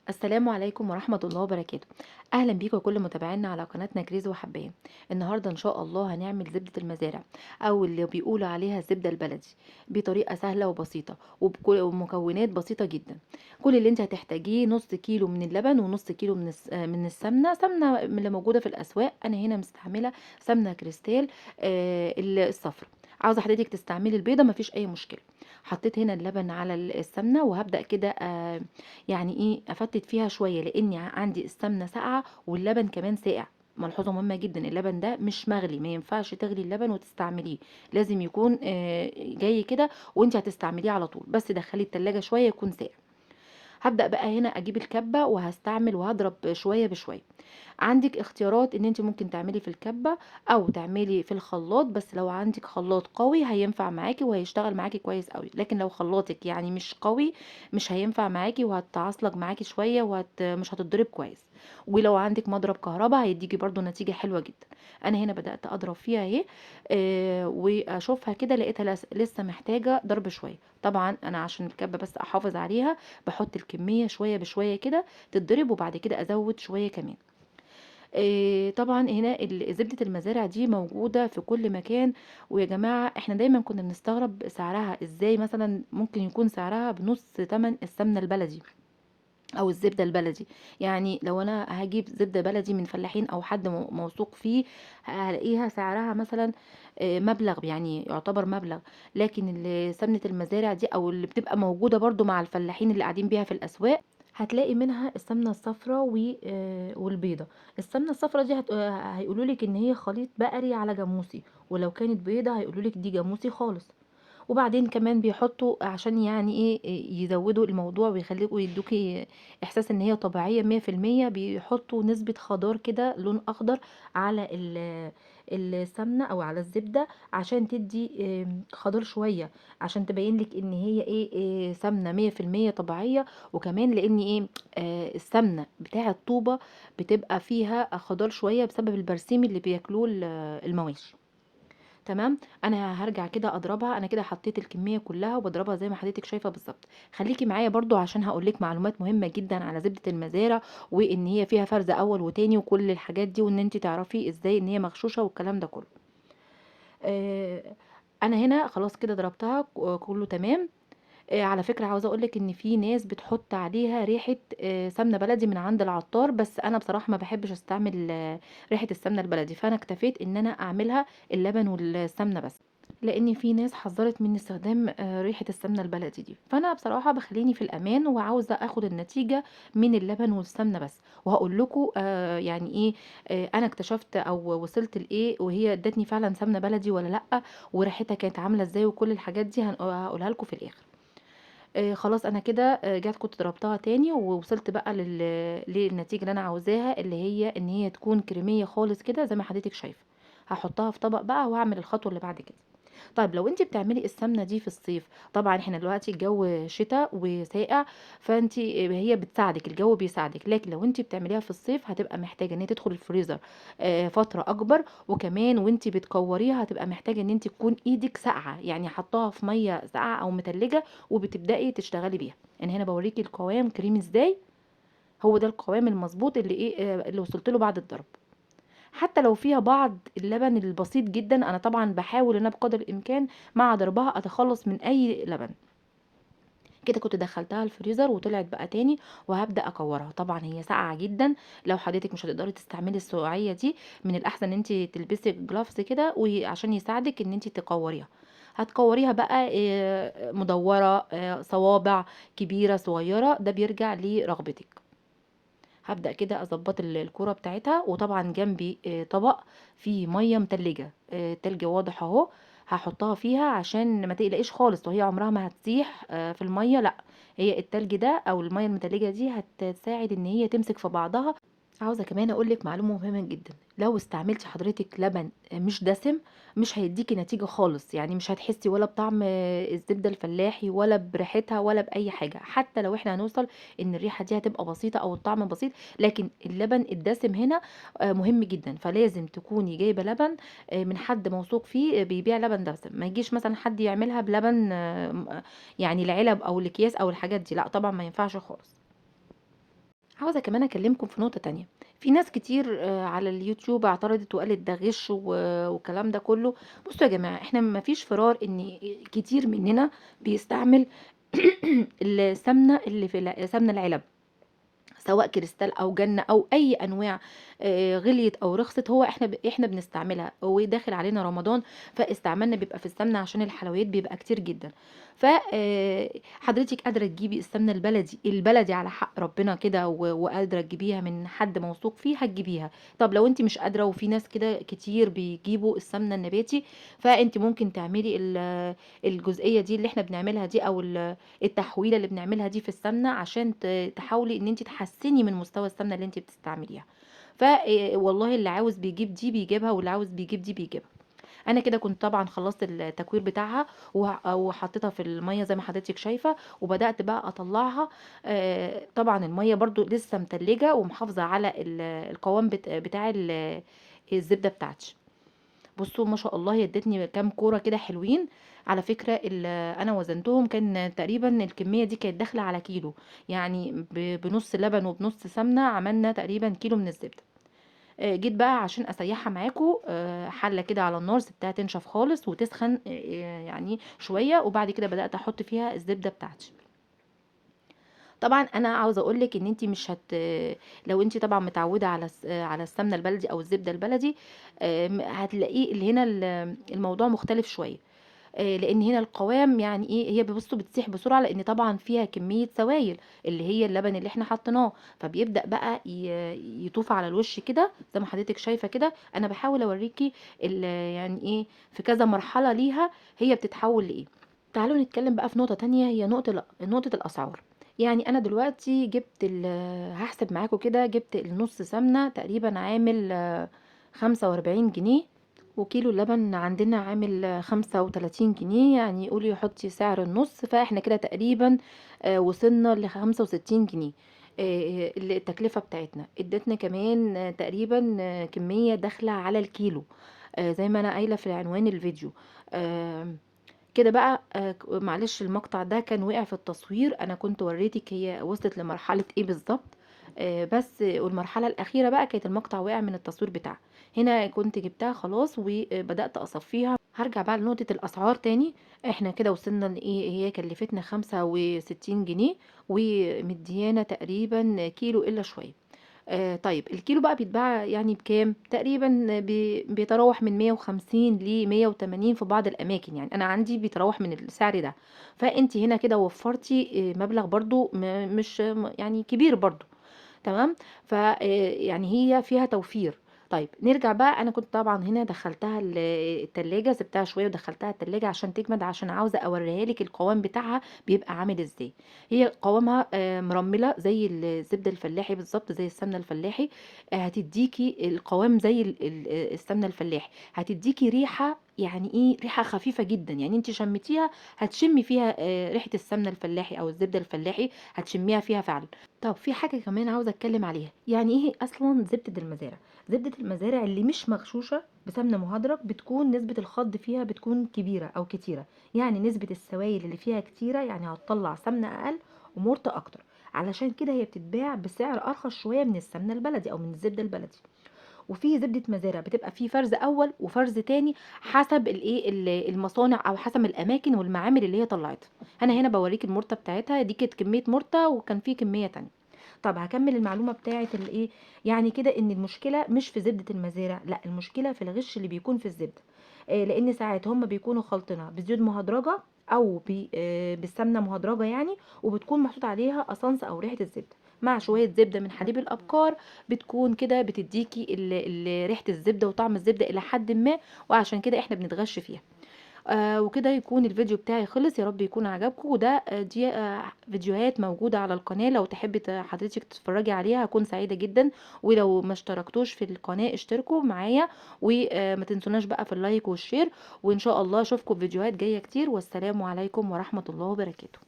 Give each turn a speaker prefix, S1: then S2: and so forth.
S1: السلام عليكم ورحمة الله وبركاته. أهلا بيكم كل متابعينا على قناتنا كريزو وحبان. النهاردة إن شاء الله هنعمل زبدة المزارع أو اللي بيقولوا عليها الزبدة البلدي بطريقة سهلة وبسيطة ومكونات بسيطة جدا. كل اللي انت هتحتاجيه نص كيلو من اللبن ونص كيلو من السمنة من اللي موجودة في الأسواق. أنا هنا مستعملة سمنة كريستال الصفر. عاوزة حضرتك تستعملي البيضة مفيش أي مشكلة. حطيت هنا اللبن على السمنة وهبدأ كده يعني إيه، أفتت فيها شوية لإني عندي السمنة ساقعة واللبن كمان ساقع. ملحوظة مهمة جدا، اللبن ده مش مغلي، ما ينفعش تغلي اللبن وتستعمليه، لازم يكون جاي كده وانت هتستعمليه على طول، بس دخلي التلاجة شوية يكون ساقع. هبدأ بقى هنا اجيب الكبة وهستعمل وهضرب شوية بشوية. عندك اختيارات ان انت ممكن تعملي في الكبة او تعملي في الخلاط، بس لو عندك خلاط قوي هينفع معاكي وهيشتغل معاكي كويس قوي، لكن لو خلاطك يعني مش قوي مش هينفع معاكي وهتعصلك معاكي شوية مش هتضرب كويس. ولو عندك مضرب كهرباء هيديكي برضو نتيجة حلوة جدا. انا هنا بدأت اضرب فيها اهي. واشوفها كده لقيتها لسه محتاجة ضرب شوية. طبعا انا عشان الكبة بس احافظ عليها بحط الكمية شوية بشوية كده تتضرب، وبعد كده ازود شوية كمان. طبعًا هنا زبدة المزارع دي موجودة في كل مكان، ويا جماعة إحنا دايمًا كنا بنستغرب سعرها إزاي مثلًا ممكن يكون سعرها بنُص تمن السمنة البلدي أو الزبدة البلدي. يعني لو أنا هاجيب زبدة بلدي من فلاحين أو حد موثوق فيه هالاقيها سعرها مثلًا مبلغ، يعني يعتبر مبلغ، لكن سمنة المزارع دي أو اللي بتبقى موجودة برضه مع الفلاحين اللي قاعدين بيها في الأسواق هتلاقي منها السمنة الصفرا والبيضة. السمنة الصفرا دي هيقولوا لك ان هي خليط بقري على جاموسي، ولو كانت بيضة هيقولوا لك دي جاموسي خالص. وبعدين كمان بيحطوا عشان يعني ايه يزودوا الموضوع ويخليكوا يدوكي احساس ان هي طبيعية 100%، بيحطوا نسبة خضار كده لون اخضر على السمنة او على الزبدة عشان تدي خضار شوية، عشان تبين لك ان هي ايه سمنة 100% طبيعية. وكمان لان ايه السمنة بتاع الطوبة بتبقى فيها خضار شوية بسبب البرسيم اللي بياكلوه المواشي. تمام. انا هرجع كده اضربها، انا كده حطيت الكميه كلها وبضربها زي ما حضرتك شايفه بالظبط. خليكي معايا برضو عشان هقولك معلومات مهمه جدا على زبده المزارع، وان هي فيها فرز اول وتاني وكل الحاجات دي، وان انت تعرفي ازاي ان هي مغشوشه والكلام ده كله. آه انا هنا خلاص كده ضربتها كله تمام. على فكرة عاوزة اقولك ان في ناس بتحط عليها ريحة سمنة بلدي من عند العطار، بس انا بصراحة ما بحبش استعمل ريحة السمنة البلدي، فانا اكتفيت ان انا اعملها اللبن والسمنة بس، لان في ناس حذرت من استخدام ريحة السمنة البلدي دي، فانا بصراحة بخليني في الامان وعاوزة اخد النتيجة من اللبن والسمنة بس. وهقول لكم يعني ايه انا اكتشفت او وصلت لايه وهي ادتني فعلا سمنة بلدي ولا لا، وريحتها كانت عاملة ازاي، وكل الحاجات دي هقولها لكم في الاخر. خلاص أنا كده جات كنت ضربتها تاني ووصلت بقى للنتيجة اللي أنا عاوزاها، اللي هي إن هي تكون كريمية خالص كده زي ما حضرتك شايفة. هاحطها في طبق بقى وهاعمل الخطوة اللي بعد كده. طيب لو انت بتعملي السمنه دي في الصيف، طبعا احنا دلوقتي الجو شتاء وساقع، فانت هي بتساعدك، الجو بيساعدك، لكن لو انت بتعمليها في الصيف هتبقى محتاجه ان هي تدخل الفريزر فتره اكبر، وكمان وانت بتكوريها هتبقى محتاجه ان انت تكون ايدك ساقعه، يعني حطاها في ميه ساقعه او متلجه وبتبداي تشتغلي بيها. انا هنا بوريكي القوام كريمي ازاي، هو ده القوام المظبوط اللي اللي وصلت له بعد الضرب. حتى لو فيها بعض اللبن البسيط جدا، انا طبعا بحاول ان انا بقدر الامكان مع ضربها اتخلص من اي لبن. كده كنت دخلتها الفريزر وطلعت بقى تاني، وهبدا اكورها. طبعا هي ساقعه جدا، لو حضرتك مش هتقدري تستعملي السقعيه دي من الاحسن ان انت تلبسي جلافز كده وعشان يساعدك ان انت تكوريها. هتكوريها بقى مدوره صوابع كبيره صغيره، ده بيرجع لرغبتك. هبدأ كده اظبط الكرة بتاعتها، وطبعا جنبي طبق فيه مية متلجة، تلج واضح اهو. هحطها فيها عشان ما تقلقيش خالص، وهي عمرها ما هتسيح في المية، لا، هي التلج ده او المية المتلجة دي هتساعد ان هي تمسك في بعضها. عاوزة كمان اقولك معلومة مهمة جدا، لو استعملتي حضرتك لبن مش دسم مش هيديكي نتيجة خالص، يعني مش هتحسي ولا بطعم الزبدة الفلاحي ولا بريحتها ولا بأي حاجة، حتى لو احنا هنوصل ان الريحة دي هتبقى بسيطة او الطعم بسيط، لكن اللبن الدسم هنا مهم جدا، فلازم تكوني جايبة لبن من حد موثوق فيه بيبيع لبن دسم، ما يجيش مثلا حد يعملها بلبن يعني العلب او الاكياس او الحاجات دي، لا طبعا ما ينفعش خالص. عاوزة كمان أكلمكم في نقطة تانية. في ناس كتير على اليوتيوب اعترضت وقالت ده غش والكلام ده كله. بصوا يا جماعة، احنا مفيش فرار ان كتير مننا بيستعمل السمنة اللي في سمنة العلب، سواء كريستال او جنة او اي انواع غليت او رخصت. هو احنا بنستعملها وداخل علينا رمضان، فاستعمالنا بيبقى في السمنه عشان الحلويات بيبقى كتير جدا. فحضرتك قادره تجيبي السمنه البلدي على حق ربنا كده، وقادره تجيبيها من حد موثوق فيه هتجيبيها. طب لو انت مش قادره، وفي ناس كده كتير بيجيبوا السمنه النباتي، فانت ممكن تعملي الجزئيه دي اللي احنا بنعملها دي، او التحويله اللي بنعملها دي في السمنه، عشان تحاولي ان انت تحسني من مستوى السمنه اللي انت بتستعمليها. والله اللي عاوز بيجيب دي بيجيبها، واللي عاوز بيجيب دي بيجيبها. انا كده كنت طبعا خلصت التكوير بتاعها وحطيتها في الميه زي ما حضرتك شايفه، وبدات بقى اطلعها. طبعا الميه برضو لسه متلجه ومحافظه على القوام بتاع الزبده بتاعتي. بصوا ما شاء الله، هي ادتني كام كوره كده حلوين. على فكره انا وزنتهم، كان تقريبا الكميه دي كانت داخله على كيلو. يعني بنص لبن وبنص سمنه عملنا تقريبا كيلو من الزبده. جيت بقى عشان اسيحها معاكم، حله كده على النار، سبتها تنشف خالص وتسخن يعني شويه، وبعد كده بدات احط فيها الزبده بتاعتي. طبعا انا عاوزه اقول لك ان انت مش لو انت طبعا متعوده على السمنه البلدي او الزبده البلدي، هتلاقيه اللي هنا الموضوع مختلف شويه. لان هنا القوام يعني ايه، هي بصوا بتسيح بسرعه لان طبعا فيها كميه سوائل اللي هي اللبن اللي احنا حطيناه، فبيبدا بقى يطوف على الوش كده زي ما حضرتك شايفه كده. انا بحاول اوريكي يعني ايه في كذا مرحله ليها هي بتتحول لايه. تعالوا نتكلم بقى في نقطة تانية، هي نقطة الأسعار. يعني أنا دلوقتي جبت هحسب معاكم كده، جبت النص سمنة تقريبا عامل 45 جنيه، وكيلو اللبن عندنا عامل 35 جنيه. يعني قولي حطي سعر النص، فاحنا كده تقريبا وصلنا ل65 جنيه. التكلفة بتاعتنا ادتنا كمان تقريبا كمية داخلة على الكيلو، زي ما أنا قايلة في عنوان الفيديو. آه، كده بقى معلش المقطع ده كان وقع في التصوير، انا كنت وريتك هي وصلت لمرحلة ايه بالظبط. بس والمرحلة الأخيرة بقى كانت المقطع وقع من التصوير بتاعها. هنا كنت جبتها خلاص وبدأت أصفيها. هرجع بقى لنقطة الأسعار تاني. احنا كده وصلنا لإيه، هي كلفتنا 65 جنيه، ومديانا تقريبا كيلو إلا شوية. طيب الكيلو بقى بيتباع يعني بكام تقريبا، بيتراوح من 150 ل 180 في بعض الاماكن. يعني انا عندي بيتراوح من السعر ده. فانت هنا كده وفرتي مبلغ برضو مش يعني كبير برضو. تمام. يعني هي فيها توفير. طيب نرجع بقى، انا كنت طبعا هنا دخلتها التلاجة، سبتها شويه ودخلتها التلاجة عشان تجمد، عشان عاوزه اوريها لك القوام بتاعها بيبقى عامل ازاي. هي قوامها مرمله زي الزبده الفلاحي بالظبط، زي السمنه الفلاحي. هتديكي القوام زي السمنه الفلاحي، هتديكي ريحه، يعني ايه، ريحه خفيفه جدا. يعني انت شمتيها هتشمي فيها ريحه السمنه الفلاحي او الزبده الفلاحي، هتشميها فيها فعلا. طب في حاجة كمان عاوزة اتكلم عليها، يعني ايه اصلا زبدة المزارع؟ زبدة المزارع اللي مش مغشوشة بسمنة مهدرج بتكون نسبة الخض فيها بتكون كبيرة او كتيرة. يعني نسبة السوائل اللي فيها كتيرة، يعني هتطلع سمنة اقل ومرطة اكتر. علشان كده هي بتتباع بسعر ارخص شوية من السمنة البلدي او من الزبدة البلدي. وفي زبدة مزارع بتبقى في فرز اول وفرز تاني، حسب الايه المصانع او حسب الاماكن والمعامل اللي هي طلعتها. انا هنا بوريك المرطة بتاعتها دي، كانت كمية مرطة وكان في كمية تانية. طب هكمل المعلومه بتاعه الايه. يعني كده ان المشكله مش في زبده المزارع، لا، المشكله في الغش اللي بيكون في الزبده. لان ساعات هم بيكونوا خلطنا بزيوت مهدرجه او بالسمنه مهدرجه يعني، وبتكون محطوط عليها اسانس او ريحه الزبده مع شويه زبده من حليب الابقار. بتكون كده بتديكي ريحه الزبده وطعم الزبده الى حد ما، وعشان كده احنا بنتغش فيها. وكده يكون الفيديو بتاعي خلص، يا رب يكون عجبكم. وده دي فيديوهات موجودة على القناة، لو تحبي حضرتك تتفرجي عليها هكون سعيدة جدا. ولو ما اشتركتوش في القناة اشتركوا معايا، وما تنسوناش بقى في اللايك والشير. وان شاء الله اشوفكم في فيديوهات جاية كتير، والسلام عليكم ورحمة الله وبركاته.